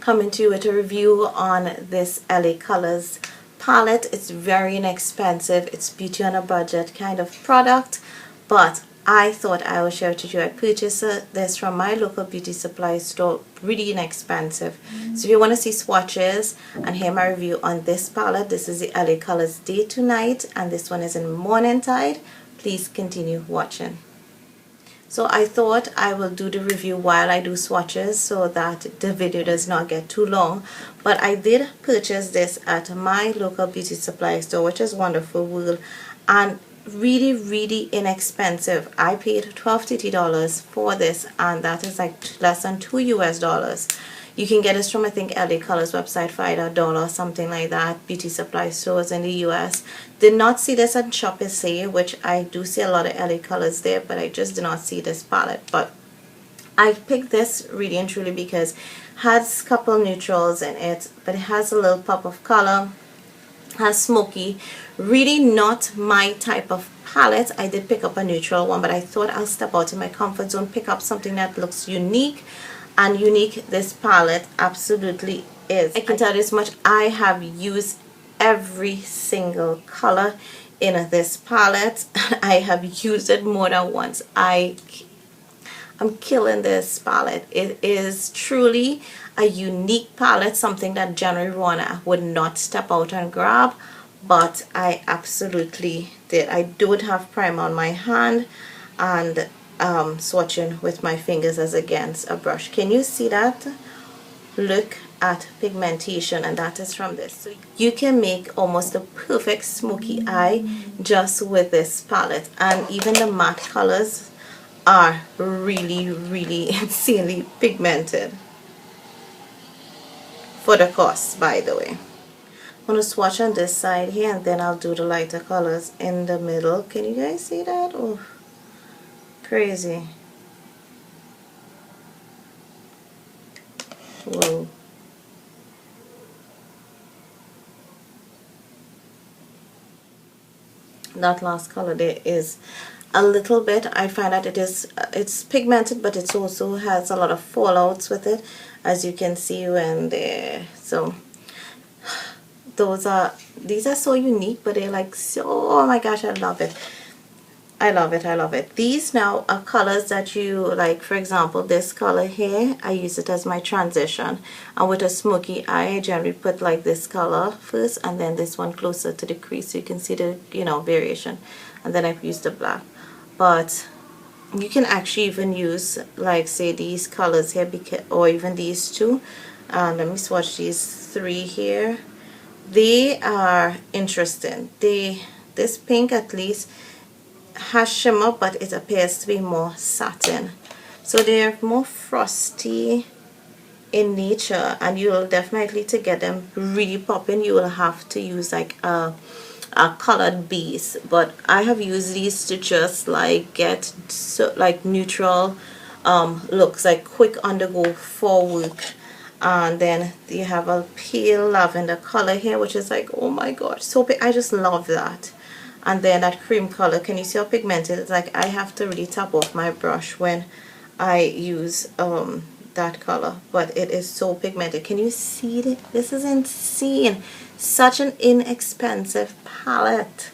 coming to you with a review on this LA Colors palette. It's very inexpensive. It's beauty on a budget kind of product, but I thought I would share it with you. I purchased this from my local beauty supply store, really inexpensive. So if you want to see swatches and hear my review on this palette, this is the LA Colors Day to Night, and this one is in Morning Tide. Please continue watching. So I thought I will do the review while I do swatches so that the video does not get too long. But I did purchase this at my local beauty supply store, which is Wonderful World, and really inexpensive. I paid $12 for this, and that is like less than $2 US. You can get this from, I think, LA Colors website for either $1 or something like that. Beauty supply stores in the US. Did not see this at Shop SA, which I do see a lot of LA Colors there, but I just did not see this palette. But I picked this really and truly because it has a couple neutrals in it, but it has a little pop of color, has smoky. Really not my type of palette. I did pick up a neutral one, but I thought I'll step out of my comfort zone, pick up something that looks unique. And unique this palette absolutely is. I can tell you this much, I have used every single color in this palette. I have used it more than once. I'm killing this palette. It is truly a unique palette, something that January Rona would not step out and grab, but I absolutely did. I don't have primer on my hand, and swatching with my fingers as against a brush. Can you see that? Look at pigmentation, and that is from this. So you can make almost a perfect smoky eye just with this palette, and even the matte colors are really insanely pigmented for the cost, by the way. I'm going to swatch on this side here, and then I'll do the lighter colors in the middle. Can you guys see that? Oh, crazy. Whoa. That last color there is a little bit, I find that it's pigmented, but it also has a lot of fallouts with it, as you can see when there. So these are so unique, but they're like so, oh my gosh, I love it. I love it. These now are colors that you like. For example, this color here, I use it as my transition, and with a smoky eye I generally put like this color first and then this one closer to the crease, so you can see the variation, and then I've used the black. But you can actually even use, like, say these colors here, or even these two. Let me swatch these three here. They are interesting. This pink at least has shimmer, but it appears to be more satin, so they're more frosty in nature, and you'll definitely, to get them really popping, you will have to use like a colored base. But I have used these to just like get like neutral looks, like quick on the go for work. And then you have a pale lavender color here, which is like, oh my gosh, so I just love that. And then that cream color, can you see how pigmented it's like? I have to really tap off my brush when I use that color, but it is so pigmented. Can you see it? This is insane. Such an inexpensive palette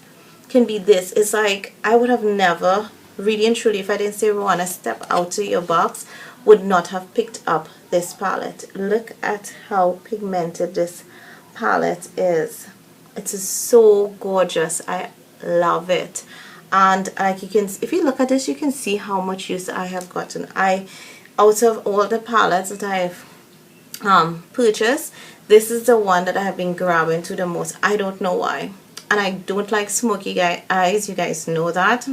can be this. It's like, I would have never, really and truly, if I didn't say Rona, step out of your box, would not have picked up this palette. Look at how pigmented this palette is. It is so gorgeous. I love it. And like, you can, if you look at this, you can see how much use I have gotten. Out of all the palettes that I've purchased, this is the one that I have been grabbing to the most. I don't know why, and I don't like smoky eyes, you guys know that,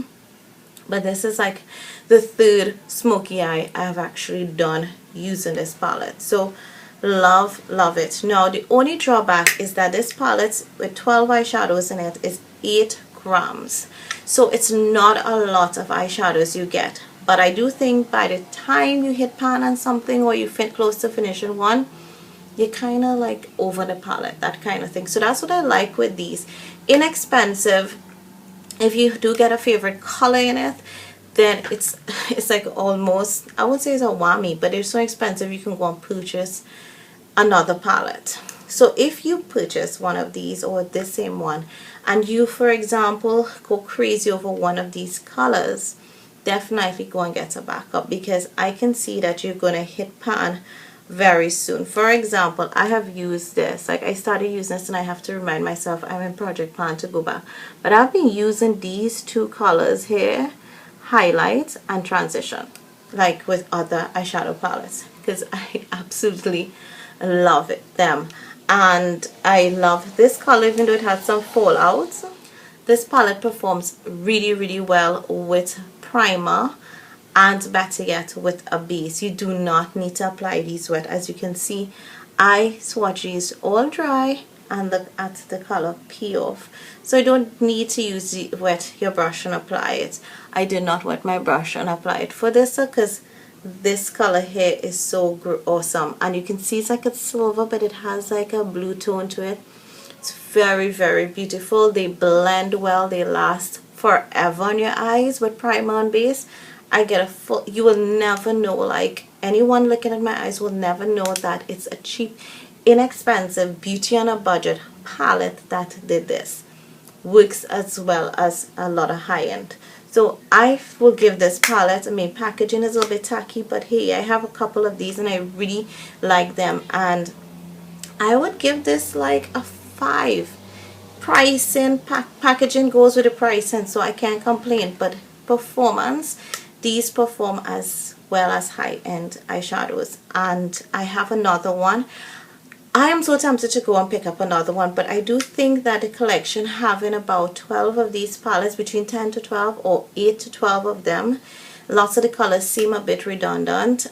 but this is like the third smoky eye I have actually done using this palette. So love it. Now the only drawback is that this palette with 12 eyeshadows in it is 8 grams, so it's not a lot of eyeshadows you get. But I do think by the time you hit pan on something, or you fit close to finishing one, you're kind of like over the palette, that kind of thing. So that's what I like with these. Inexpensive. If you do get a favorite color in it, then it's like almost, I would say it's a whammy, but it's so expensive you can go and purchase another palette. So if you purchase one of these or this same one, and you, for example, go crazy over one of these colors, definitely go and get a backup, because I can see that you're going to hit pan very soon. For example, I have used this, like I started using this and I have to remind myself I'm in project plan to go back, but I've been using these two colors here, highlight and transition, like with other eyeshadow palettes, because I absolutely love them. And I love this color, even though it has some fallouts. This palette performs really well with primer, and better yet with a base. You do not need to apply these wet. As you can see, I swatch these all dry and look at the color peel off. So I don't need to wet your brush and apply it. I did not wet my brush and apply it for this because this color here is so awesome. And you can see it's like a silver, but it has like a blue tone to it. It's very beautiful. They blend well. They last forever on your eyes with primer and base. I get a full, you will never know, like anyone looking at my eyes will never know that it's a cheap, inexpensive, beauty on a budget palette that did this. Works as well as a lot of high-end. So I will give this palette, I mean packaging is a little bit tacky, but hey, I have a couple of these and I really like them, and I would give this like a 5. Pricing, packaging goes with the pricing, so I can't complain, but performance, these perform as well as high-end eyeshadows. And I have another one. I am so tempted to go and pick up another one, but I do think that the collection having about 12 of these palettes, between 10 to 12 or 8 to 12 of them, lots of the colors seem a bit redundant.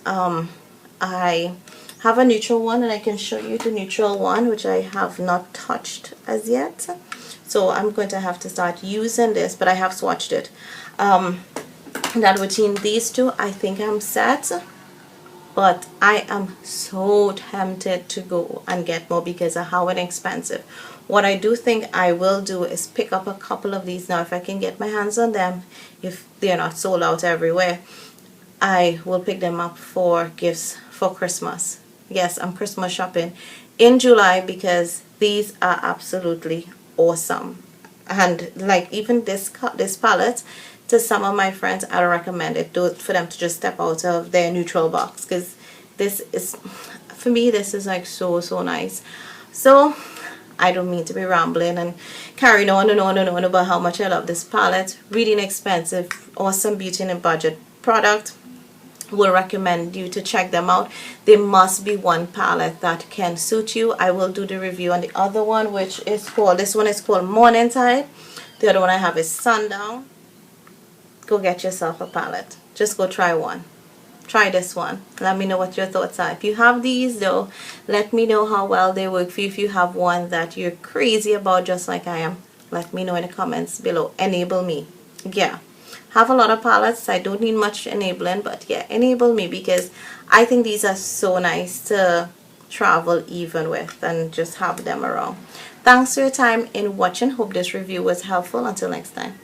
I have a neutral one and I can show you the neutral one, which I have not touched as yet. So I'm going to have to start using this, but I have swatched it. That between these two, I think I'm set. But I am so tempted to go and get more because of how inexpensive. What I do think I will do is pick up a couple of these now if I can get my hands on them. If they're not sold out everywhere, I will pick them up for gifts for Christmas. Yes, I'm Christmas shopping in July because these are absolutely awesome. And like even this palette, to some of my friends, I recommend it for them to just step out of their neutral box, because this is, for me, this is like so nice. So I don't mean to be rambling and carrying on and on about how much I love this palette. Really inexpensive, awesome beauty in a budget product. Will recommend you to check them out. There must be one palette that can suit you. I will do the review on the other one, which is called, this one is called Morning Tide. The other one I have is Sundown. Go get yourself a palette. Just go try one. Try this one. Let me know what your thoughts are. If you have these though, let me know how well they work for you. If you have one that you're crazy about just like I am, let me know in the comments below. Enable me. Yeah. Have a lot of palettes. I don't need much enabling, but yeah, enable me, because I think these are so nice to travel even with and just have them around. Thanks for your time in watching. Hope this review was helpful. Until next time.